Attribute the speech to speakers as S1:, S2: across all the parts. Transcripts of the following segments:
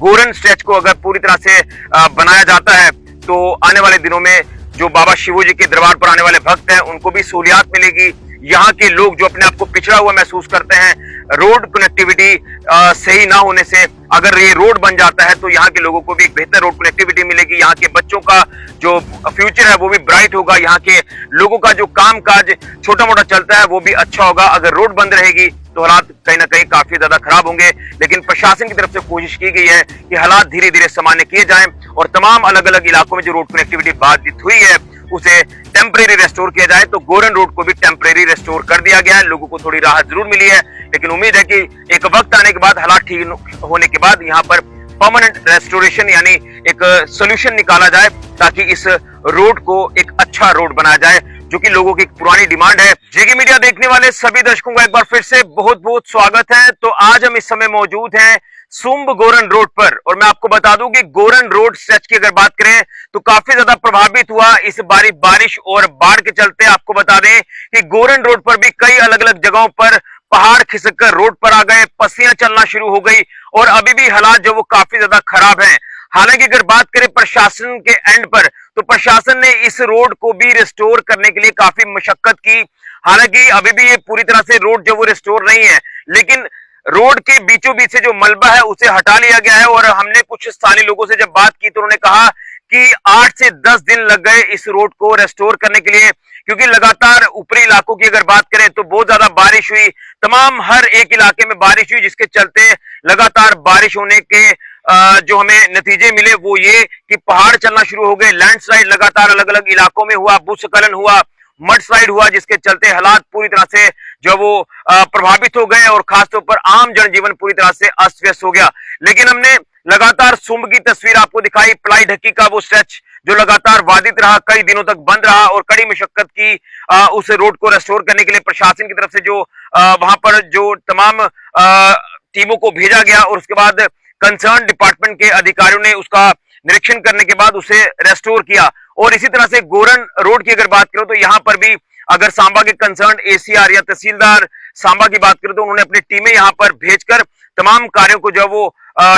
S1: गोरन stretch को अगर पूरी तरह से बनाया जाता है तो आने वाले दिनों में जो बाबा शिवो जी के दरबार पर आने वाले भक्त हैं उनको भी सहूलियत मिलेगी। यहाँ के लोग जो अपने आप को पिछड़ा हुआ महसूस करते हैं, रोड कनेक्टिविटी सही ना होने से अगर ये रोड बन जाता है तो यहाँ के लोगों को भी एक बेहतर रोड कनेक्टिविटी मिलेगी। यहाँ के बच्चों का जो फ्यूचर है वो भी ब्राइट होगा। यहाँ के लोगों का जो काम काज छोटा मोटा चलता है वो भी अच्छा होगा। अगर रोड बंद रहेगी तो हालात कहीं ना कहीं काफी ज्यादा खराब होंगे, लेकिन प्रशासन की तरफ से कोशिश की गई है कि हालात धीरे धीरे सामान्य किए जाएं और तमाम अलग अलग इलाकों में जो रोड कनेक्टिविटी बाधित हुई है उसे टेम्परेरी रेस्टोर किया जाए। तो गोरन रोड को भी टेम्परेरी रेस्टोर कर दिया गया है। लोगों को थोड़ी राहत जरूर मिली है, लेकिन उम्मीद है कि एक वक्त आने के बाद, हालात ठीक होने के बाद यहाँ पर परमानेंट रेस्टोरेशन यानी एक सोल्यूशन निकाला जाए ताकि इस रोड को एक अच्छा रोड बनाया जाए, जो कि लोगों की एक पुरानी डिमांड है। जेके मीडिया देखने वाले सभी दर्शकों का एक बार फिर से बहुत बहुत स्वागत है। तो आज हम इस समय मौजूद हैं सुंब गोरन रोड पर, और मैं आपको बता दूं कि गोरन रोड स्ट्रेच की अगर बात करें तो काफी ज्यादा प्रभावित हुआ इस बारी बारिश और बाढ़ के चलते। आपको बता दें कि गोरन रोड पर भी कई अलग अलग जगहों पर पहाड़ खिसक कर रोड पर आ गए, पस्सियां चलना शुरू हो गई और अभी भी हालात जो वो काफी ज्यादा खराब हैं। हालांकि अगर बात करें प्रशासन के एंड पर तो प्रशासन ने इस रोड को भी रिस्टोर करने के लिए काफी मशक्कत की। हालांकि अभी भी ये पूरी तरह से रोड जो वो रिस्टोर नहीं है, लेकिन रोड के बीचों बीच से जो मलबा है उसे हटा लिया गया है। और हमने कुछ स्थानीय लोगों से जब बात की तो उन्होंने कहा कि 8 से 10 दिन लग गए इस रोड को रेस्टोर करने के लिए, क्योंकि लगातार ऊपरी इलाकों की अगर बात करें तो बहुत ज्यादा बारिश हुई। तमाम हर एक इलाके में बारिश हुई, जिसके चलते लगातार बारिश होने के जो हमें नतीजे मिले वो ये कि पहाड़ चलना शुरू हो गए, लैंडस्लाइड लगातार अलग अलग इलाकों में हुआ, भूस्खलन हुआ, मड स्लाइड हुआ, जिसके चलते हालात पूरी तरह से जो वो प्रभावित हो गए और खासतौर पर आम जनजीवन पूरी तरह से अस्त व्यस्त हो गया। लेकिन हमने लगातार सुंब की तस्वीर आपको दिखाई, प्लाई ढक्की का वो स्ट्रेच जो लगातार बाधित रहा, कई दिनों तक बंद रहा और कड़ी मशक्कत की उस रोड को रेस्टोर करने के लिए प्रशासन की तरफ से जो वहां पर जो तमाम टीमों को भेजा गया और उसके बाद कंसर्न डिपार्टमेंट के अधिकारियों ने उसका निरीक्षण करने के बाद उसे रेस्टोर किया। और इसी तरह से गोरन रोड की अगर बात करो तो यहाँ पर भी अगर सांबा के कंसर्न एसीआर या तहसीलदार सांबा की बात करें तो उन्होंने अपनी टीमें यहाँ पर भेजकर तमाम कार्यों को जो वो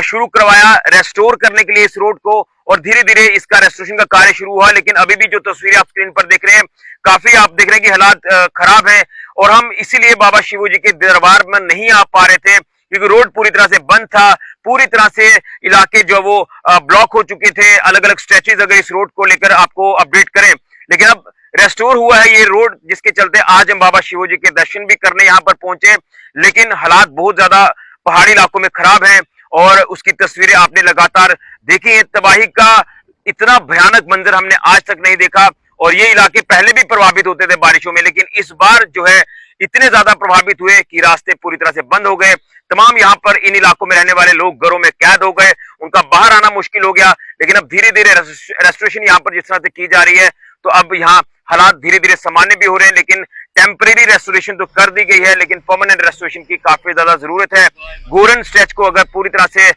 S1: शुरू करवाया रेस्टोर करने के लिए इस रोड को, और धीरे धीरे इसका रेस्टोरेशन का कार्य शुरू हुआ। लेकिन अभी भी जो तस्वीरें आप स्क्रीन पर देख रहे हैं, काफी आप देख रहे हैं कि हालात खराब है और हम इसीलिए बाबा शिवो जी के दरबार में नहीं आ पा रहे थे क्योंकि रोड पूरी तरह से बंद था। पूरी तरह से इलाके जो वो ब्लॉक हो चुके थे। अलग अलग स्ट्रेचेस अगर इस रोड को लेकर आपको अपडेट करें, लेकिन अब रेस्टोर हुआ है ये रोड, जिसके चलते आज हम बाबा शिवो जी के दर्शन भी करने यहाँ पर पहुंचे। लेकिन हालात बहुत ज्यादा पहाड़ी इलाकों में खराब हैं और उसकी तस्वीरें आपने लगातार देखी है। तबाही का इतना भयानक मंजर हमने आज तक नहीं देखा और ये इलाके पहले भी प्रभावित होते थे बारिशों में, लेकिन इस बार जो है इतने ज्यादा प्रभावित हुए कि रास्ते पूरी तरह से बंद हो गए। तमाम यहाँ पर इन इलाकों में रहने वाले लोग घरों में कैद हो गए, उनका बाहर आना मुश्किल हो गया। लेकिन अब धीरे धीरे रेस्टोरेशन यहाँ पर जिस तरह से की जा रही है तो अब यहाँ हालात धीरे धीरे सामान्य भी हो रहे हैं। लेकिन टेम्परेरी रेस्टोरेशन तो कर दी गई है, लेकिन परमानेंट रेस्टोरेशन की काफी ज्यादा जरूरत है। गोरन स्ट्रेच को अगर पूरी तरह से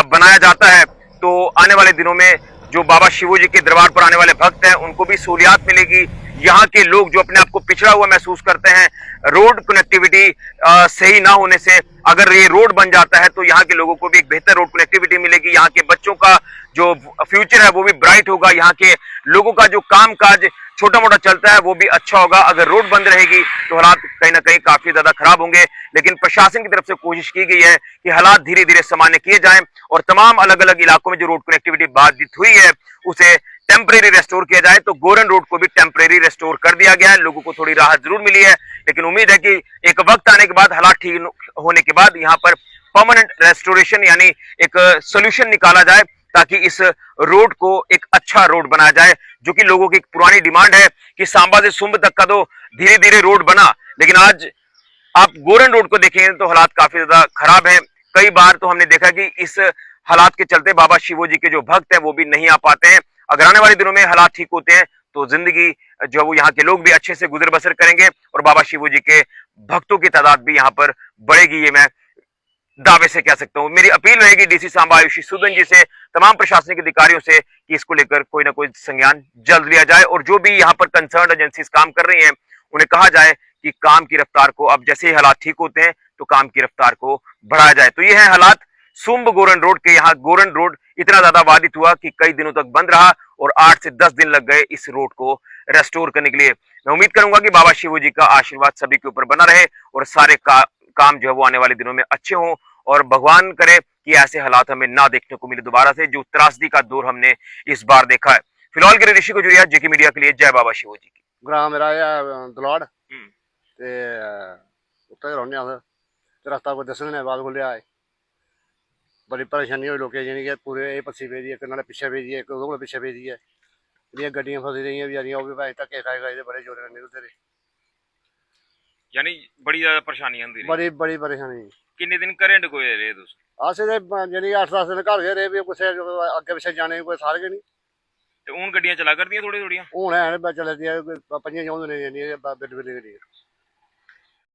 S1: बनाया जाता है तो आने वाले दिनों में जो बाबा शिवो जी के दरबार पर आने वाले भक्त हैं उनको भी सहूलियत मिलेगी। यहाँ के लोग जो अपने आप को पिछड़ा हुआ महसूस करते हैं, रोड कनेक्टिविटी सही ना होने से अगर ये रोड बन जाता है तो यहाँ के लोगों को भी एक बेहतर रोड कनेक्टिविटी मिलेगी। यहाँ के बच्चों का जो फ्यूचर है वो भी ब्राइट होगा। यहाँ के लोगों का जो काम काज छोटा मोटा चलता है वो भी अच्छा होगा। अगर रोड बंद रहेगी तो हालात कहीं ना कहीं काफी ज्यादा खराब होंगे, लेकिन प्रशासन की तरफ से कोशिश की गई है कि हालात धीरे धीरे सामान्य किए जाएं और तमाम अलग अलग इलाकों में जो रोड कनेक्टिविटी बाधित हुई है उसे टेम्परेरी रेस्टोर किया जाए। तो गोरन रोड को भी टेम्परेरी रेस्टोर कर दिया गया है। लोगों को थोड़ी राहत जरूर मिली है, लेकिन उम्मीद है कि एक वक्त आने के बाद, हालात ठीक होने के बाद यहाँ पर परमानेंट रेस्टोरेशन यानी एक सोल्यूशन निकाला जाए ताकि इस रोड को एक अच्छा रोड बनाया जाए, जो कि लोगों की एक पुरानी डिमांड है कि सांबा से सुंब तक का तो धीरे धीरे रोड बना, लेकिन आज आप गोरन रोड को देखेंगे तो हालात काफी ज्यादा खराब है। कई बार तो हमने देखा कि इस हालात के चलते बाबा शिवो जी के जो भक्त हैं वो भी नहीं आ पाते हैं। अगर आने वाले दिनों में हालात ठीक होते हैं तो जिंदगी जो वो यहाँ के लोग भी अच्छे से गुजर बसर करेंगे और बाबा शिवो जी के भक्तों की तादाद भी यहाँ पर बढ़ेगी, ये मैं दावे से कह सकता हूँ। मेरी अपील रहेगी डीसी सांबा आयुषी सूदन जी से, तमाम प्रशासनिक अधिकारियों से कि इसको लेकर कोई ना कोई संज्ञान जल्द लिया जाए और जो भी यहाँ पर कंसर्न एजेंसीज काम कर रही हैं उन्हें कहा जाए कि काम की रफ्तार को, अब जैसे ही हालात ठीक होते हैं तो काम की रफ्तार को बढ़ाया जाए। तो ये है हालात सुम्ब गोरन रोड के यहाँ गोरन रोड इतना ज्यादा बाधित हुआ कि कई दिनों तक बंद रहा और 8 से 10 दिन लग गए इस रोड को रेस्टोर करने के लिए। मैं उम्मीद करूंगा कि बाबा शिवो जी का आशीर्वाद सभी के ऊपर बना रहे और सारे काम जो है वो आने वाले दिनों में अच्छे हों, और भगवान करे कि ऐसे हालात हमें ना देखने को मिले दोबारा से, जो त्रासदी का दौर हमने इस बार देखा है। फिलहाल के लिए ऋषि को जुड़िया जेके मीडिया के लिए, जय बाबा शिवो जी की।
S2: ग्राम मेरा दलौड़ ते उत्थे रौह्ने अस ते रस्ता कोई 10 दिन बाद खुल्लेआ है। बड़ी परेशानी हुई लोकें जानी कि पूरे एह् पस्सी पेदी इक नाले पिच्छे पेदी है, इक ओह्दे कोला पिच्छे पेदी है। जेह्ड़ियां गड्डियां फसी दियां बचैरियां ओह् बी भाई धक्के खाई खाई ते बड़े जोरे कन्नै निकलदे रेह्।
S1: यानी बड़ी ज्यादा परेशानी आंदी रही।
S2: बड़ी बड़ी परेशानी।
S1: किन्ने दिन घरें डकोए रेह् तुस?
S2: अस ते जानी 8-10 दिन घर गै रेह्, फ्ही कुसै अग्गे पिच्छे जाने कोई सार गै निं।
S1: ते हून गड्डियां चला करदियां थोड़ी थोड़ियां?
S2: हून हैन चला दियां 5-4 दिन बिल्ड बिल्ड गड्डियां।